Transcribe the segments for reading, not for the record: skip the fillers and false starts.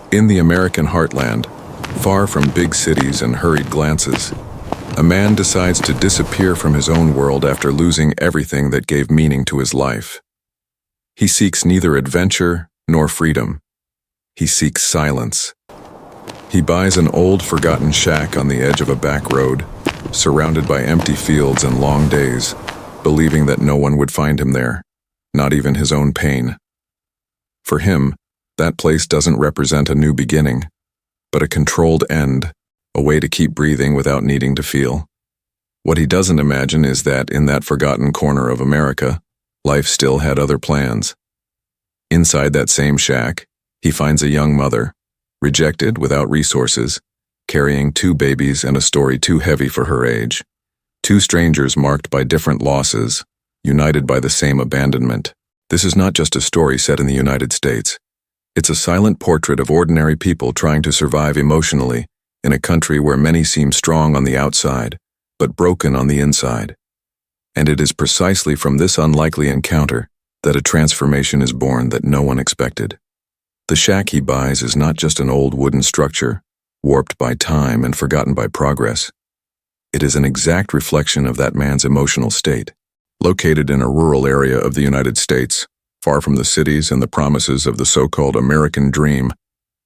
In the American heartland, far from big cities and hurried glances, a man decides to disappear from his own world after losing everything that gave meaning to his life. He seeks neither adventure nor freedom. He seeks silence. He buys an old, forgotten shack on the edge of a back road, surrounded by empty fields and long days, believing that no one would find him there, not even his own pain. For him, that place doesn't represent a new beginning, but a controlled end, a way to keep breathing without needing to feel. What he doesn't imagine is that in that forgotten corner of America, life still had other plans. Inside that same shack, he finds a young mother, rejected without resources, carrying 2 babies and a story too heavy for her age. 2 strangers marked by different losses, united by the same abandonment. This is not just a story set in the United States. It's a silent portrait of ordinary people trying to survive emotionally in a country where many seem strong on the outside, but broken on the inside. And it is precisely from this unlikely encounter that a transformation is born that no one expected. The shack he buys is not just an old wooden structure, warped by time and forgotten by progress. It is an exact reflection of that man's emotional state. Located in a rural area of the United States, far from the cities and the promises of the so-called American dream,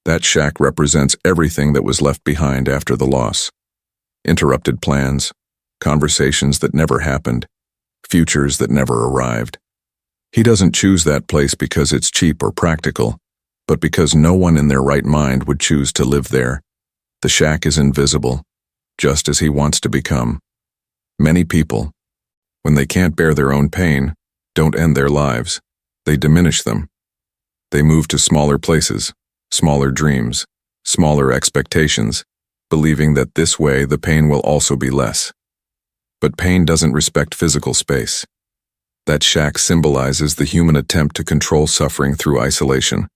that shack represents everything that was left behind after the loss. Interrupted plans, conversations that never happened, futures that never arrived. He doesn't choose that place because it's cheap or practical, but because no one in their right mind would choose to live there. The shack is invisible, just as he wants to become. Many people, when they can't bear their own pain, don't end their lives. They diminish them. They move to smaller places, smaller dreams, smaller expectations, believing that this way the pain will also be less. But pain doesn't respect physical space. That shack symbolizes the human attempt to control suffering through isolation,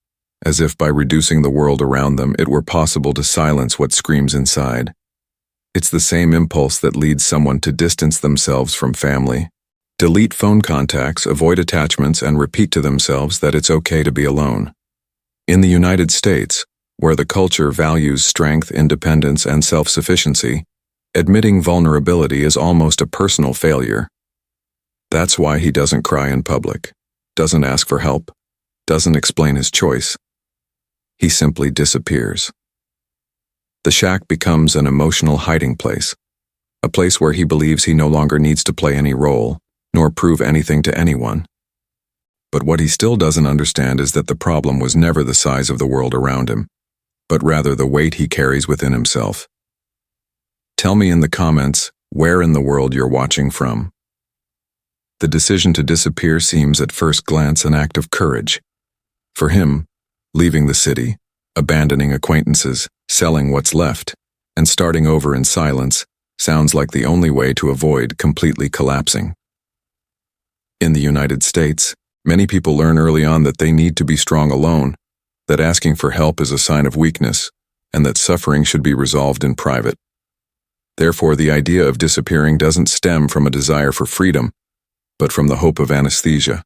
as if by reducing the world around them it were possible to silence what screams inside. It's the same impulse that leads someone to distance themselves from family, delete phone contacts, avoid attachments, and repeat to themselves that it's okay to be alone. In the United States, where the culture values strength, independence, and self-sufficiency, admitting vulnerability is almost a personal failure. That's why he doesn't cry in public, doesn't ask for help, doesn't explain his choice. He simply disappears. The shack becomes an emotional hiding place, a place where he believes he no longer needs to play any role, nor prove anything to anyone. But what he still doesn't understand is that the problem was never the size of the world around him, but rather the weight he carries within himself. Tell me in the comments where in the world you're watching from. The decision to disappear seems at first glance an act of courage. For him, leaving the city, abandoning acquaintances, selling what's left, and starting over in silence sounds like the only way to avoid completely collapsing. In the United States, many people learn early on that they need to be strong alone, that asking for help is a sign of weakness, and that suffering should be resolved in private. Therefore, the idea of disappearing doesn't stem from a desire for freedom, but from the hope of anesthesia.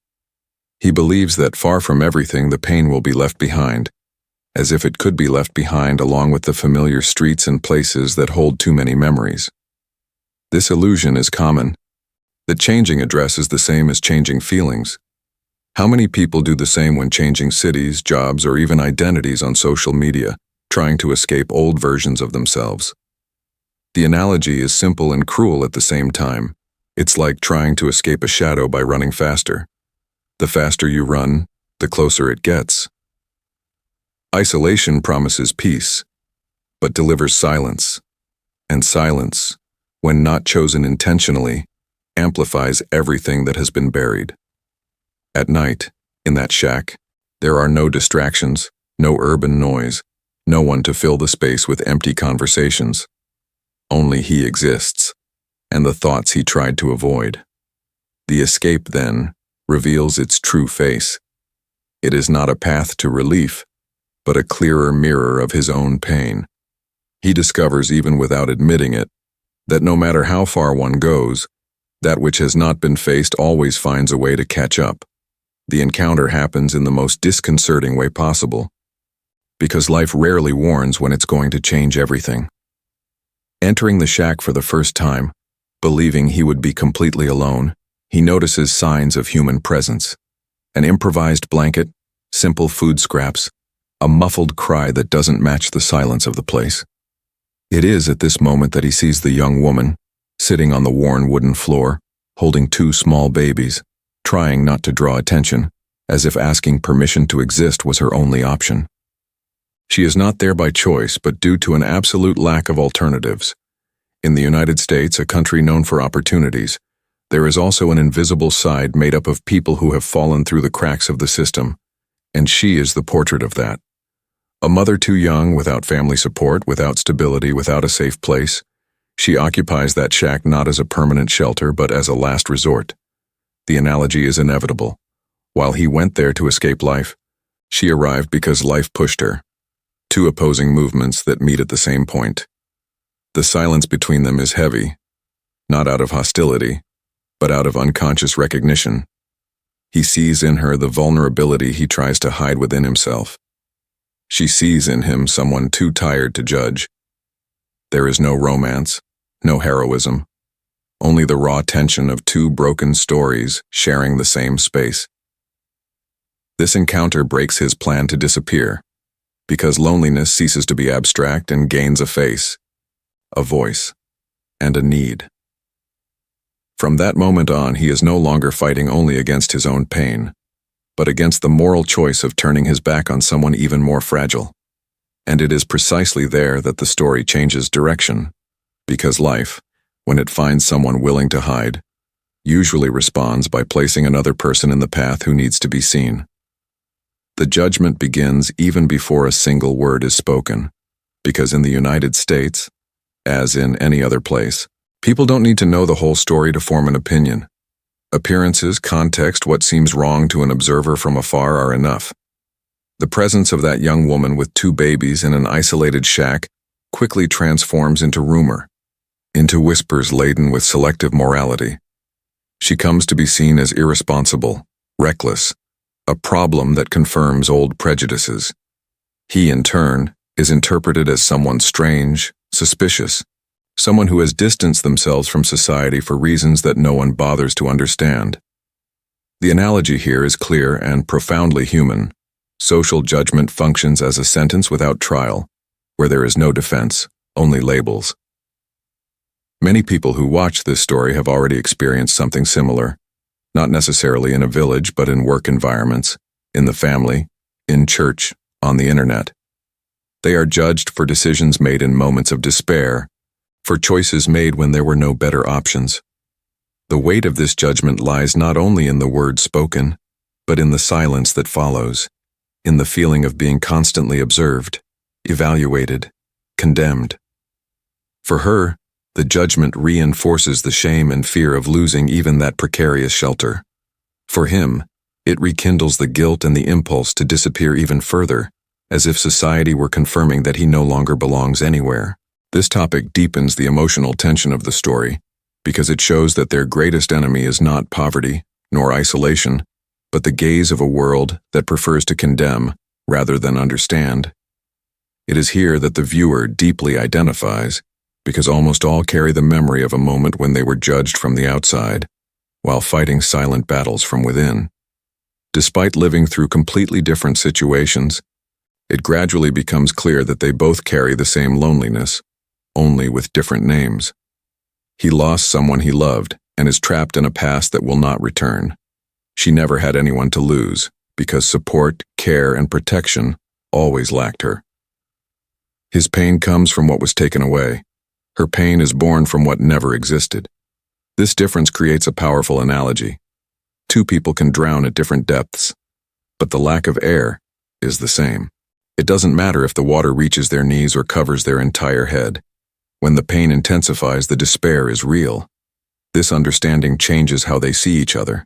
He believes that far from everything the pain will be left behind, as if it could be left behind along with the familiar streets and places that hold too many memories. This illusion is common, that changing address is the same as changing feelings. How many people do the same when changing cities, jobs, or even identities on social media, trying to escape old versions of themselves? The analogy is simple and cruel at the same time. It's like trying to escape a shadow by running faster. The faster you run, the closer it gets. Isolation promises peace, but delivers silence. And silence, when not chosen intentionally, amplifies everything that has been buried. At night, in that shack, there are no distractions, no urban noise, no one to fill the space with empty conversations. Only he exists, and the thoughts he tried to avoid. The escape, then, reveals its true face. It is not a path to relief, but a clearer mirror of his own pain. He discovers, even without admitting it, that no matter how far one goes, that which has not been faced always finds a way to catch up. The encounter happens in the most disconcerting way possible. because life rarely warns when it's going to change everything. Entering the shack for the first time, believing he would be completely alone, he notices signs of human presence. An improvised blanket, simple food scraps, a muffled cry that doesn't match the silence of the place. It is at this moment that he sees the young woman, sitting on the worn wooden floor, holding two small babies, trying not to draw attention, as if asking permission to exist was her only option. She is not there by choice, but due to an absolute lack of alternatives. In the United States, a country known for opportunities, there is also an invisible side made up of people who have fallen through the cracks of the system, and she is the portrait of that. A mother too young, without family support, without stability, without a safe place, she occupies that shack not as a permanent shelter, but as a last resort. The analogy is inevitable. While he went there to escape life, she arrived because life pushed her. Two opposing movements that meet at the same point. The silence between them is heavy, not out of hostility, but out of unconscious recognition. He sees in her the vulnerability he tries to hide within himself. She sees in him someone too tired to judge. There is no romance, no heroism, only the raw tension of two broken stories sharing the same space. This encounter breaks his plan to disappear, because loneliness ceases to be abstract and gains a face, a voice, and a need. From that moment on, he is no longer fighting only against his own pain, but against the moral choice of turning his back on someone even more fragile. And it is precisely there that the story changes direction, because life, when it finds someone willing to hide, usually responds by placing another person in the path who needs to be seen. The judgment begins even before a single word is spoken, because in the United States, as in any other place, people don't need to know the whole story to form an opinion. Appearances, context, what seems wrong to an observer from afar are enough. The presence of that young woman with two babies in an isolated shack quickly transforms into rumor, into whispers laden with selective morality. She comes to be seen as irresponsible, reckless, a problem that confirms old prejudices. He, in turn, is interpreted as someone strange, suspicious, someone who has distanced themselves from society for reasons that no one bothers to understand. The analogy here is clear and profoundly human. Social judgment functions as a sentence without trial, where there is no defense, only labels. Many people who watch this story have already experienced something similar, not necessarily in a village, but in work environments, in the family, in church, on the internet. They are judged for decisions made in moments of despair, for choices made when there were no better options. The weight of this judgment lies not only in the words spoken, but in the silence that follows, in the feeling of being constantly observed, evaluated, condemned. For her, the judgment reinforces the shame and fear of losing even that precarious shelter. For him, it rekindles the guilt and the impulse to disappear even further, as if society were confirming that he no longer belongs anywhere. This topic deepens the emotional tension of the story, because it shows that their greatest enemy is not poverty, nor isolation, but the gaze of a world that prefers to condemn rather than understand. It is here that the viewer deeply identifies, because almost all carry the memory of a moment when they were judged from the outside, while fighting silent battles from within. Despite living through completely different situations, it gradually becomes clear that they both carry the same loneliness, only with different names. He lost someone he loved and is trapped in a past that will not return. She never had anyone to lose, because support, care, and protection always lacked her. His pain comes from what was taken away. Her pain is born from what never existed. This difference creates a powerful analogy. Two people can drown at different depths, but the lack of air is the same. It doesn't matter if the water reaches their knees or covers their entire head. When the pain intensifies, the despair is real. This understanding changes how they see each other.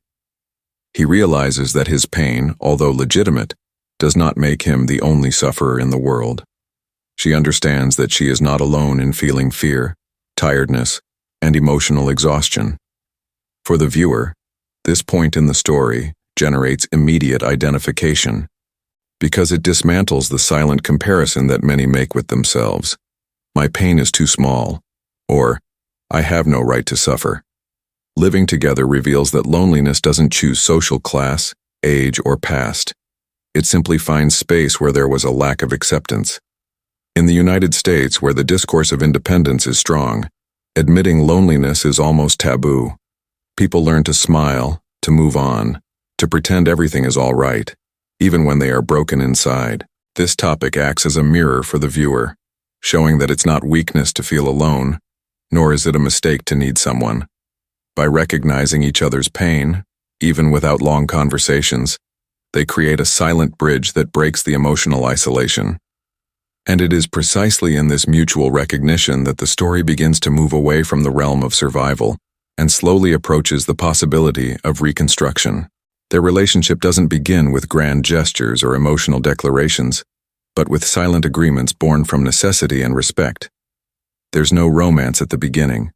He realizes that his pain, although legitimate, does not make him the only sufferer in the world. She understands that she is not alone in feeling fear, tiredness, and emotional exhaustion. For the viewer, this point in the story generates immediate identification. because it dismantles the silent comparison that many make with themselves. My pain is too small, or I have no right to suffer. Living together reveals that loneliness doesn't choose social class, age, or past. It simply finds space where there was a lack of acceptance. In the United States, where the discourse of independence is strong, admitting loneliness is almost taboo. People learn to smile, to move on, to pretend everything is all right, even when they are broken inside. This topic acts as a mirror for the viewer, showing that it's not weakness to feel alone, nor is it a mistake to need someone. By recognizing each other's pain, even without long conversations, they create a silent bridge that breaks the emotional isolation. And it is precisely in this mutual recognition that the story begins to move away from the realm of survival and slowly approaches the possibility of reconstruction. Their relationship doesn't begin with grand gestures or emotional declarations, but with silent agreements born from necessity and respect. There's no romance at the beginning,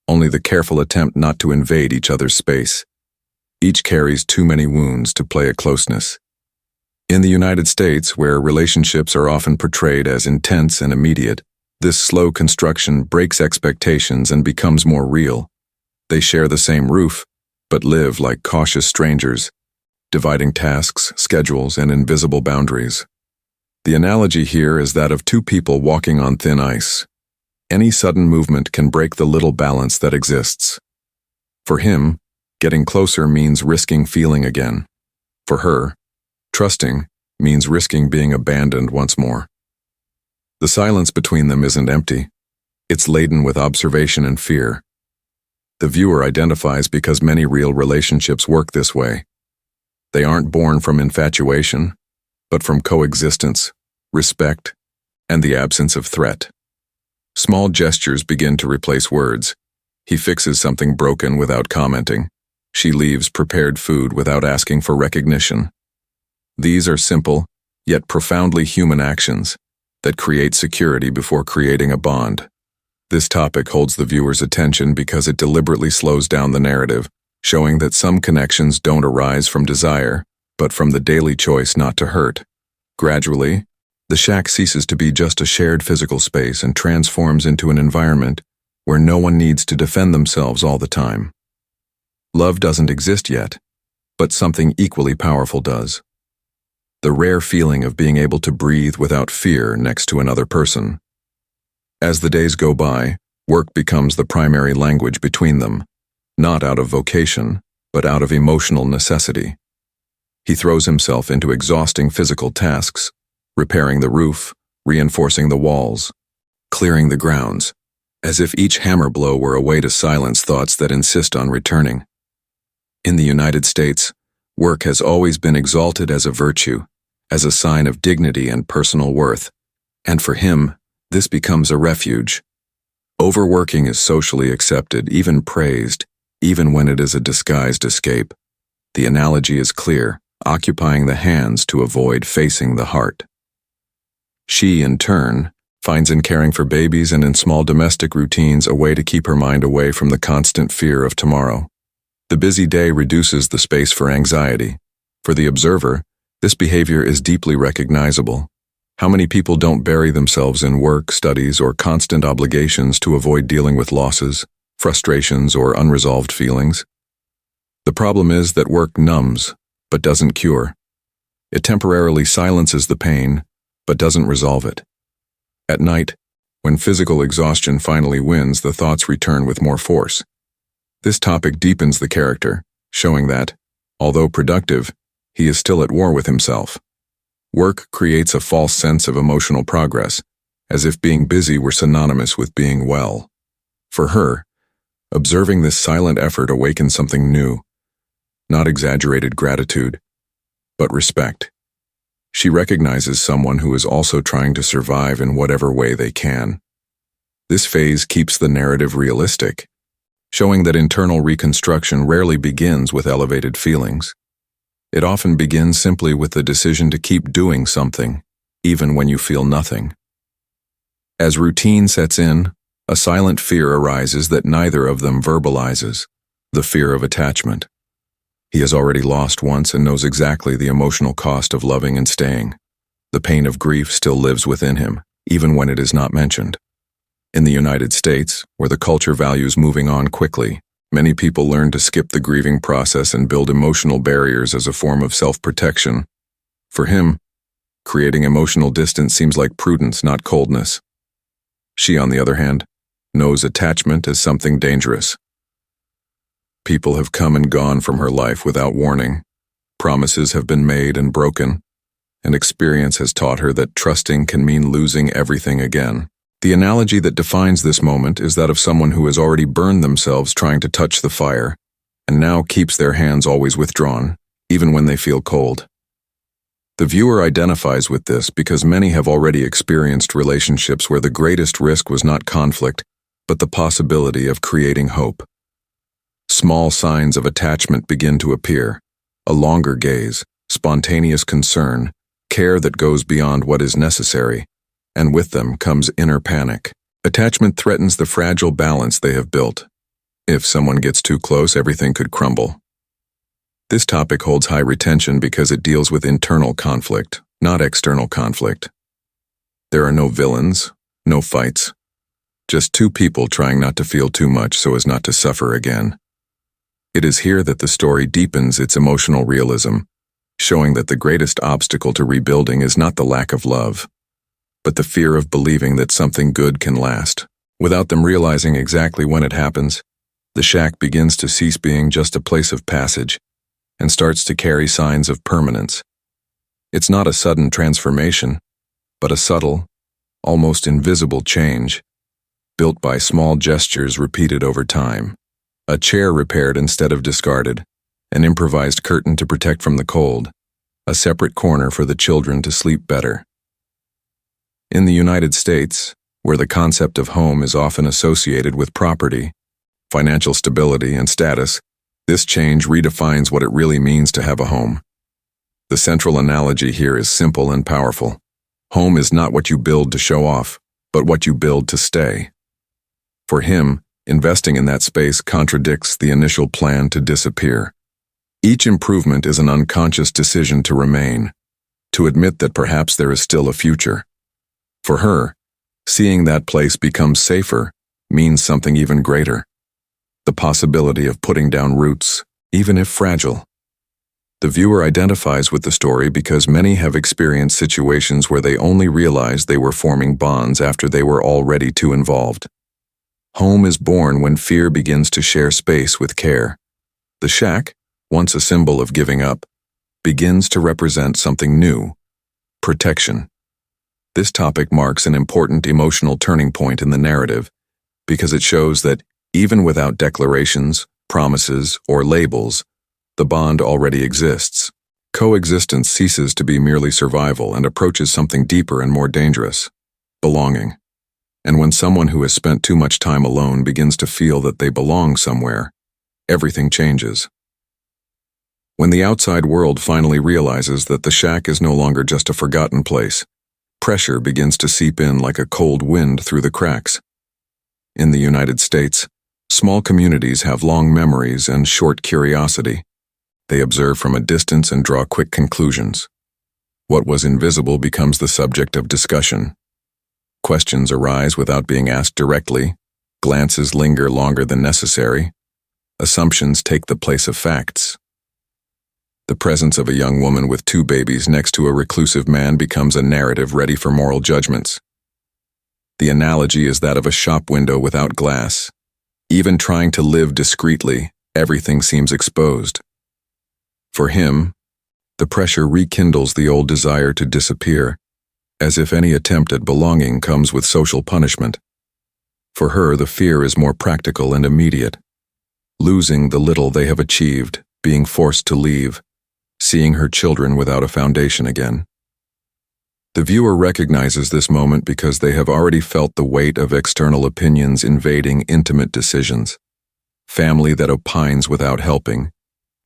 only the careful attempt not to invade each other's space. Each carries too many wounds to play at closeness. In the United States, where relationships are often portrayed as intense and immediate, this slow construction breaks expectations and becomes more real. They share the same roof, but live like cautious strangers, dividing tasks, schedules, and invisible boundaries. The analogy here is that of two people walking on thin ice. Any sudden movement can break the little balance that exists. For him, getting closer means risking feeling again. For her, trusting means risking being abandoned once more. The silence between them isn't empty. It's laden with observation and fear. The viewer identifies because many real relationships work this way. They aren't born from infatuation, but from coexistence, respect, and the absence of threat. Small gestures begin to replace words. He fixes something broken without commenting. She leaves prepared food without asking for recognition. These are simple, yet profoundly human actions that create security before creating a bond. This topic holds the viewer's attention because it deliberately slows down the narrative, showing that some connections don't arise from desire, but from the daily choice not to hurt. Gradually, the shack ceases to be just a shared physical space and transforms into an environment where no one needs to defend themselves all the time. Love doesn't exist yet, but something equally powerful does. The rare feeling of being able to breathe without fear next to another person. As the days go by, work becomes the primary language between them, not out of vocation, but out of emotional necessity. He throws himself into exhausting physical tasks, repairing the roof, reinforcing the walls, clearing the grounds, as if each hammer blow were a way to silence thoughts that insist on returning. In the United States, work has always been exalted as a virtue, as a sign of dignity and personal worth, and for him, this becomes a refuge. Overworking is socially accepted, even praised, even when it is a disguised escape. The analogy is clear, occupying the hands to avoid facing the heart. She, in turn, finds in caring for babies and in small domestic routines a way to keep her mind away from the constant fear of tomorrow. The busy day reduces the space for anxiety. For the observer, this behavior is deeply recognizable. How many people don't bury themselves in work, studies, or constant obligations to avoid dealing with losses, frustrations, or unresolved feelings? The problem is that work numbs, but doesn't cure. It temporarily silences the pain, but doesn't resolve it. At night, when physical exhaustion finally wins, the thoughts return with more force. This topic deepens the character, showing that, although productive, he is still at war with himself. Work creates a false sense of emotional progress, as if being busy were synonymous with being well. For her, observing this silent effort awakens something new, not exaggerated gratitude, but respect. She recognizes someone who is also trying to survive in whatever way they can. This phase keeps the narrative realistic, showing that internal reconstruction rarely begins with elevated feelings. It often begins simply with the decision to keep doing something, even when you feel nothing. As routine sets in, a silent fear arises that neither of them verbalizes, the fear of attachment. He has already lost once and knows exactly the emotional cost of loving and staying. The pain of grief still lives within him, even when it is not mentioned. In the United States, where the culture values moving on quickly, many people learn to skip the grieving process and build emotional barriers as a form of self-protection. For him, creating emotional distance seems like prudence, not coldness. She, on the other hand, knows attachment as something dangerous. People have come and gone from her life without warning. Promises have been made and broken, and experience has taught her that trusting can mean losing everything again. The analogy that defines this moment is that of someone who has already burned themselves trying to touch the fire, and now keeps their hands always withdrawn, even when they feel cold. The viewer identifies with this because many have already experienced relationships where the greatest risk was not conflict, but the possibility of creating hope. Small signs of attachment begin to appear: a longer gaze, spontaneous concern, care that goes beyond what is necessary, and with them comes inner panic. Attachment threatens the fragile balance they have built. If someone gets too close, everything could crumble. This topic holds high retention because it deals with internal conflict, not external conflict. There are no villains, no fights, just two people trying not to feel too much so as not to suffer again. It is here that the story deepens its emotional realism, showing that the greatest obstacle to rebuilding is not the lack of love, but the fear of believing that something good can last. Without them realizing exactly when it happens, the shack begins to cease being just a place of passage and starts to carry signs of permanence. It's not a sudden transformation, but a subtle, almost invisible change, built by small gestures repeated over time. A chair repaired instead of discarded, an improvised curtain to protect from the cold, a separate corner for the children to sleep better. In the United States, where the concept of home is often associated with property, financial stability, and status, this change redefines what it really means to have a home. The central analogy here is simple and powerful. Home is not what you build to show off, but what you build to stay. For him, investing in that space contradicts the initial plan to disappear. Each improvement is an unconscious decision to remain, to admit that perhaps there is still a future. For her, seeing that place become safer means something even greater: the possibility of putting down roots, even if fragile. The viewer identifies with the story because many have experienced situations where they only realized they were forming bonds after they were already too involved. Home is born when fear begins to share space with care. The shack, once a symbol of giving up, begins to represent something new: protection. This topic marks an important emotional turning point in the narrative because it shows that, even without declarations, promises, or labels, the bond already exists. Coexistence ceases to be merely survival and approaches something deeper and more dangerous: belonging. And when someone who has spent too much time alone begins to feel that they belong somewhere, everything changes. When the outside world finally realizes that the shack is no longer just a forgotten place, pressure begins to seep in like a cold wind through the cracks. In the United States, small communities have long memories and short curiosity. They observe from a distance and draw quick conclusions. What was invisible becomes the subject of discussion. Questions arise without being asked directly, glances linger longer than necessary, assumptions take the place of facts. The presence of a young woman with 2 babies next to a reclusive man becomes a narrative ready for moral judgments. The analogy is that of a shop window without glass. Even trying to live discreetly, everything seems exposed. For him, the pressure rekindles the old desire to disappear, as if any attempt at belonging comes with social punishment. For her, the fear is more practical and immediate: losing the little they have achieved, being forced to leave, seeing her children without a foundation again. The viewer recognizes this moment because they have already felt the weight of external opinions invading intimate decisions: family that opines without helping,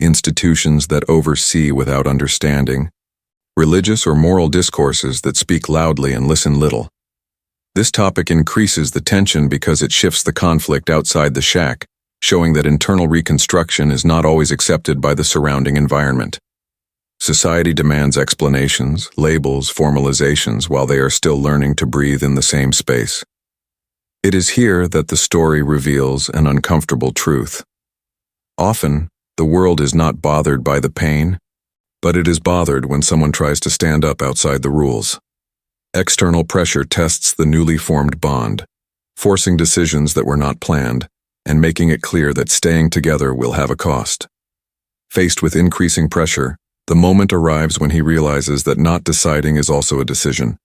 institutions that oversee without understanding, religious or moral discourses that speak loudly and listen little. This topic increases the tension because it shifts the conflict outside the shack, showing that internal reconstruction is not always accepted by the surrounding environment. Society demands explanations, labels, formalizations while they are still learning to breathe in the same space. It is here that the story reveals an uncomfortable truth. Often, the world is not bothered by the pain, but it is bothered when someone tries to stand up outside the rules. External pressure tests the newly formed bond, forcing decisions that were not planned, and making it clear that staying together will have a cost. Faced with increasing pressure, the moment arrives when he realizes that not deciding is also a decision.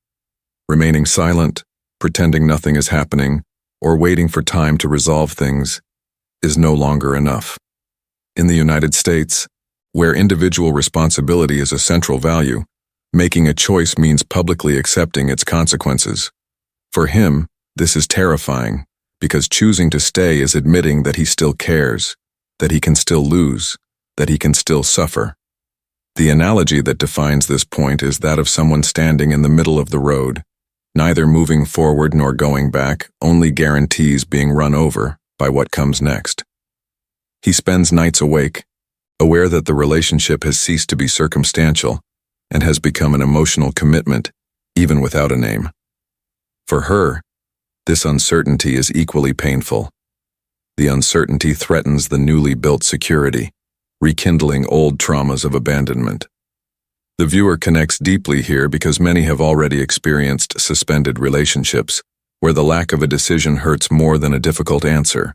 Remaining silent, pretending nothing is happening, or waiting for time to resolve things is no longer enough. In the United States, where individual responsibility is a central value, making a choice means publicly accepting its consequences. For him, this is terrifying, because choosing to stay is admitting that he still cares, that he can still lose, that he can still suffer. The analogy that defines this point is that of someone standing in the middle of the road, neither moving forward nor going back, only guarantees being run over by what comes next. He spends nights awake, aware that the relationship has ceased to be circumstantial and has become an emotional commitment, even without a name. For her, this uncertainty is equally painful. The uncertainty threatens the newly built security, rekindling old traumas of abandonment. The viewer connects deeply here because many have already experienced suspended relationships, where the lack of a decision hurts more than a difficult answer.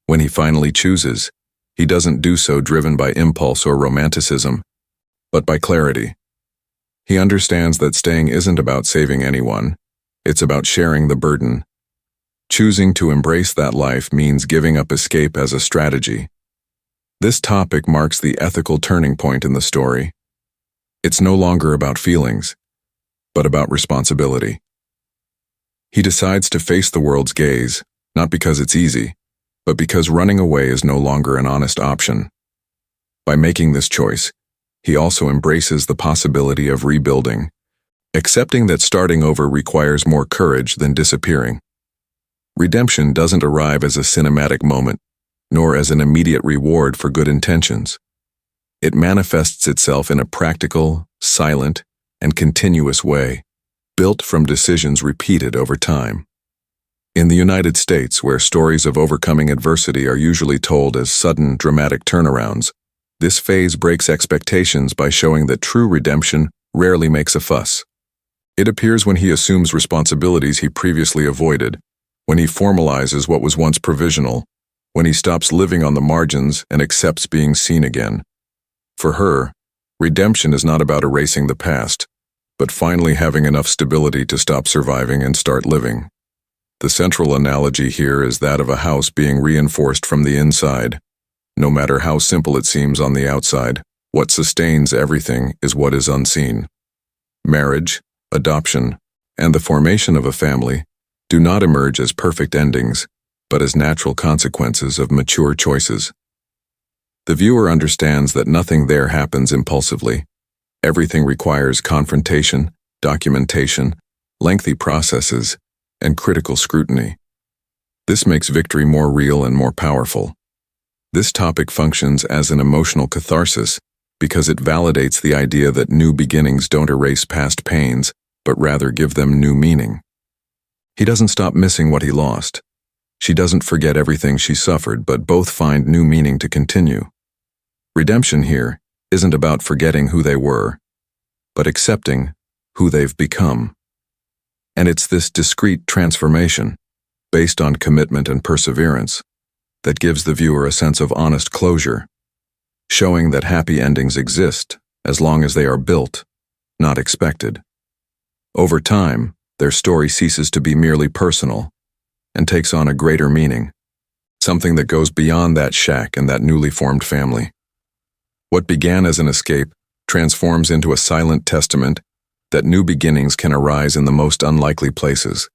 When he finally chooses, he doesn't do so driven by impulse or romanticism, but by clarity. He understands that staying isn't about saving anyone, it's about sharing the burden. Choosing to embrace that life means giving up escape as a strategy. This topic marks the ethical turning point in the story. It's no longer about feelings, but about responsibility. He decides to face the world's gaze, not because it's easy, but because running away is no longer an honest option. By making this choice, he also embraces the possibility of rebuilding, accepting that starting over requires more courage than disappearing. Redemption doesn't arrive as a cinematic moment, nor as an immediate reward for good intentions. It manifests itself in a practical, silent, and continuous way, built from decisions repeated over time. In the United States, where stories of overcoming adversity are usually told as sudden, dramatic turnarounds, this phase breaks expectations by showing that true redemption rarely makes a fuss. It appears when he assumes responsibilities he previously avoided, when he formalizes what was once provisional, when he stops living on the margins and accepts being seen again. For her, redemption is not about erasing the past, but finally having enough stability to stop surviving and start living. The central analogy here is that of a house being reinforced from the inside. No matter how simple it seems on the outside, what sustains everything is what is unseen. Marriage, adoption, and the formation of a family do not emerge as perfect endings, but as natural consequences of mature choices. The viewer understands that nothing there happens impulsively. Everything requires confrontation, documentation, lengthy processes, and critical scrutiny. This makes victory more real and more powerful. This topic functions as an emotional catharsis because it validates the idea that new beginnings don't erase past pains, but rather give them new meaning. He doesn't stop missing what he lost. She doesn't forget everything she suffered, but both find new meaning to continue. Redemption here isn't about forgetting who they were, but accepting who they've become. And it's this discrete transformation, based on commitment and perseverance, that gives the viewer a sense of honest closure, showing that happy endings exist as long as they are built, not expected. Over time, their story ceases to be merely personal and takes on a greater meaning, something that goes beyond that shack and that newly formed family. What began as an escape transforms into a silent testament that new beginnings can arise in the most unlikely places.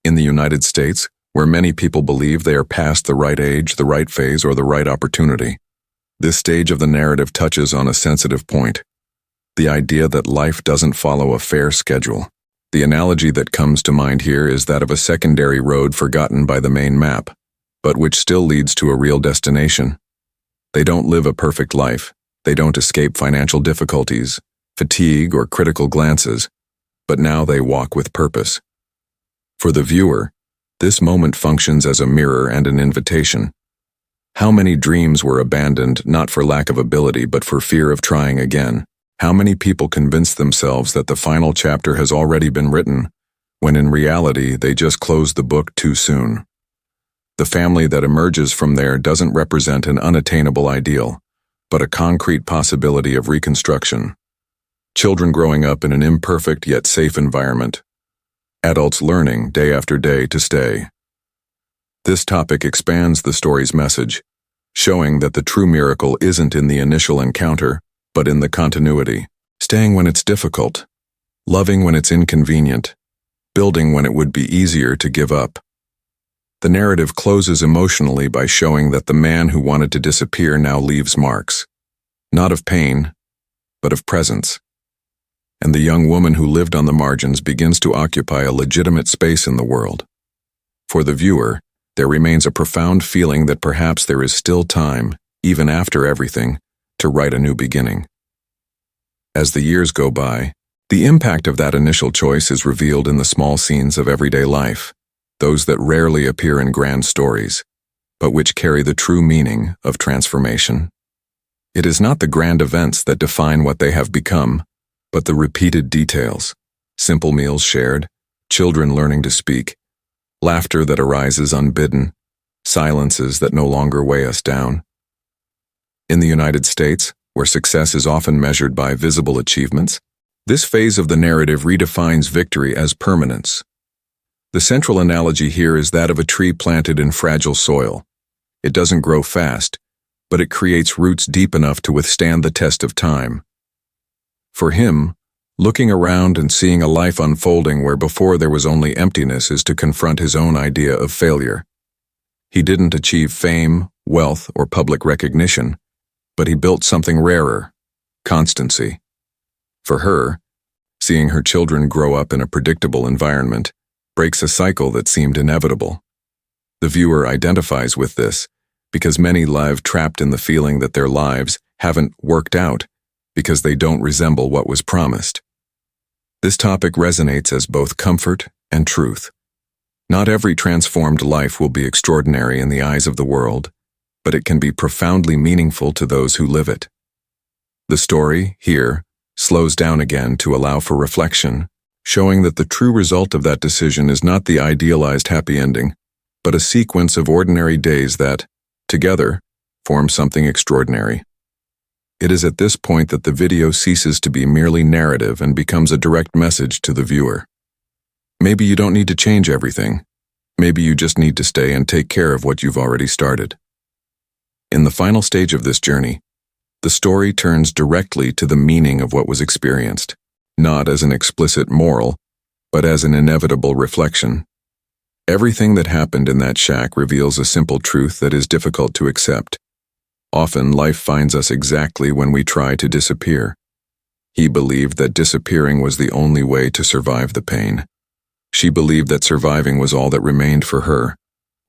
In the United States, where many people believe they are past the right age, the right phase, or the right opportunity, this stage of the narrative touches on a sensitive point: the idea that life doesn't follow a fair schedule. The analogy that comes to mind here is that of a secondary road forgotten by the main map, but which still leads to a real destination. They don't live a perfect life, They don't escape financial difficulties, fatigue, or critical glances, but now they walk with purpose. For the viewer, this moment functions as a mirror and an invitation. How many dreams were abandoned not for lack of ability but for fear of trying again? How many people convince themselves that the final chapter has already been written, when in reality they just closed the book too soon? The family that emerges from there doesn't represent an unattainable ideal, but a concrete possibility of reconstruction. Children growing up in an imperfect yet safe environment. Adults learning day after day to stay. This topic expands the story's message, showing that the true miracle isn't in the initial encounter, but in the continuity. Staying when it's difficult, loving when it's inconvenient, building when it would be easier to give up. The narrative closes emotionally by showing that the man who wanted to disappear now leaves marks, not of pain, but of presence. And the young woman who lived on the margins begins to occupy a legitimate space in the world. For the viewer, there remains a profound feeling that perhaps there is still time, even after everything, to write a new beginning. As the years go by, the impact of that initial choice is revealed in the small scenes of everyday life, those that rarely appear in grand stories, but which carry the true meaning of transformation. It is not the grand events that define what they have become, but the repeated details, simple meals shared, children learning to speak, laughter that arises unbidden, silences that no longer weigh us down. In the United States, where success is often measured by visible achievements, this phase of the narrative redefines victory as permanence. The central analogy here is that of a tree planted in fragile soil. It doesn't grow fast, but it creates roots deep enough to withstand the test of time. For him, looking around and seeing a life unfolding where before there was only emptiness is to confront his own idea of failure. He didn't achieve fame, wealth, or public recognition, but he built something rarer: constancy. For her, seeing her children grow up in a predictable environment breaks a cycle that seemed inevitable. The viewer identifies with this because many live trapped in the feeling that their lives haven't worked out because they don't resemble what was promised. This topic resonates as both comfort and truth. Not every transformed life will be extraordinary in the eyes of the world, but it can be profoundly meaningful to those who live it. The story, here, slows down again to allow for reflection, showing that the true result of that decision is not the idealized happy ending, but a sequence of ordinary days that, together, form something extraordinary. It is at this point that the video ceases to be merely narrative and becomes a direct message to the viewer. Maybe you don't need to change everything. Maybe you just need to stay and take care of what you've already started. In the final stage of this journey, the story turns directly to the meaning of what was experienced, not as an explicit moral, but as an inevitable reflection. Everything that happened in that shack reveals a simple truth that is difficult to accept. Often life finds us exactly when we try to disappear. He believed that disappearing was the only way to survive the pain. She believed that surviving was all that remained for her.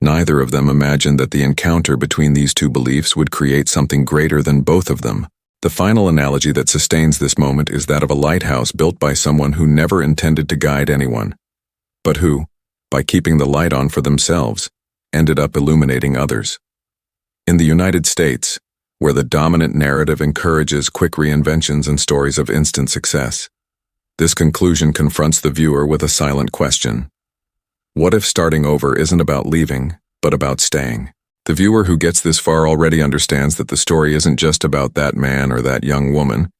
Neither of them imagined that the encounter between these two beliefs would create something greater than both of them. The final analogy that sustains this moment is that of a lighthouse built by someone who never intended to guide anyone, but who, by keeping the light on for themselves, ended up illuminating others. In the United States, where the dominant narrative encourages quick reinventions and stories of instant success, this conclusion confronts the viewer with a silent question. What if starting over isn't about leaving, but about staying? The viewer who gets this far already understands that the story isn't just about that man or that young woman,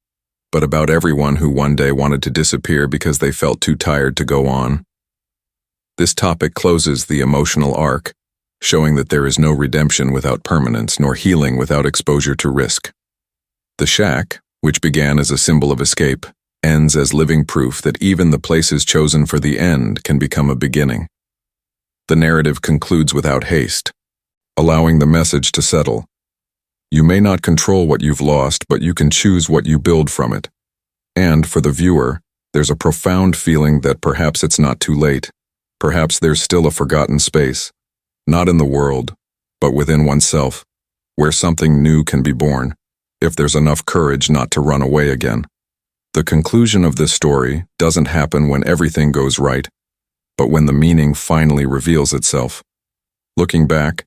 but about everyone who one day wanted to disappear because they felt too tired to go on. This topic closes the emotional arc, showing that there is no redemption without permanence, nor healing without exposure to risk. The shack, which began as a symbol of escape, ends as living proof that even the places chosen for the end can become a beginning. The narrative concludes without haste, allowing the message to settle. You may not control what you've lost, but you can choose what you build from it. And for the viewer, there's a profound feeling that perhaps it's not too late. Perhaps there's still a forgotten space, not in the world, but within oneself, where something new can be born. if there's enough courage not to run away again. The conclusion of this story doesn't happen when everything goes right, but when the meaning finally reveals itself. Looking back,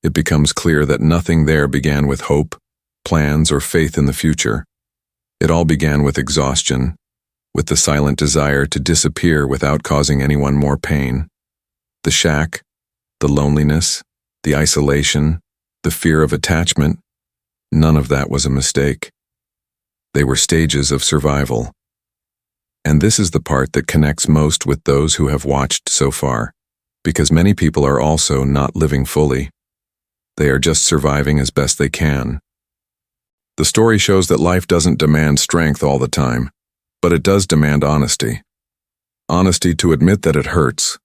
it becomes clear that nothing there began with hope, plans, or faith in the future. It all began with exhaustion, with the silent desire to disappear without causing anyone more pain. The shack, the loneliness, the isolation, the fear of attachment, none of that was a mistake. They were stages of survival. And this is the part that connects most with those who have watched so far, because many people are also not living fully. They are just surviving as best they can. The story shows that life doesn't demand strength all the time, but it does demand honesty. Honesty to admit that it hurts,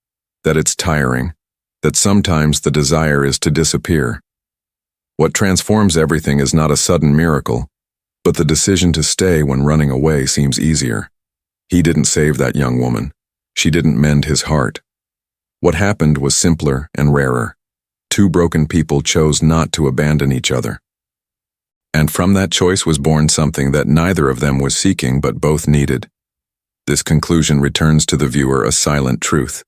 that it's tiring, that sometimes the desire is to disappear. What transforms everything is not a sudden miracle, but the decision to stay when running away seems easier. He didn't save that young woman. She didn't mend his heart. What happened was simpler and rarer. Two broken people chose not to abandon each other. And from that choice was born something that neither of them was seeking but both needed. This conclusion returns to the viewer a silent truth.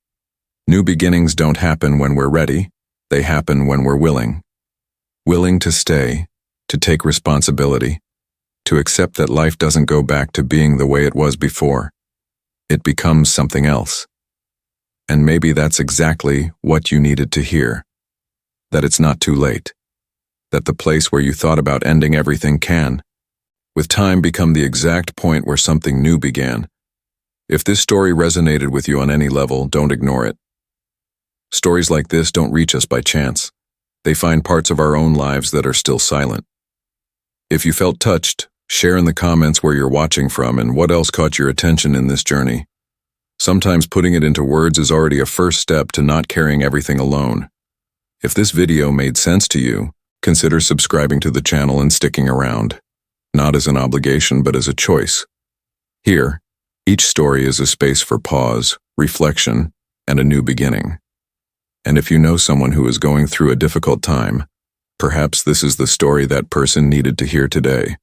New beginnings don't happen when we're ready, they happen when we're willing. Willing to stay, to take responsibility, to accept that life doesn't go back to being the way it was before. It becomes something else. And maybe that's exactly what you needed to hear. That it's not too late. That the place where you thought about ending everything can, with time, become the exact point where something new began. If this story resonated with you on any level, don't ignore it. Stories like this don't reach us by chance. They find parts of our own lives that are still silent. If you felt touched, share in the comments where you're watching from and what else caught your attention in this journey. Sometimes putting it into words is already a first step to not carrying everything alone. If this video made sense to you, consider subscribing to the channel and sticking around. Not as an obligation, but as a choice. Here, each story is a space for pause, reflection, and a new beginning. And if you know someone who is going through a difficult time, perhaps this is the story that person needed to hear today.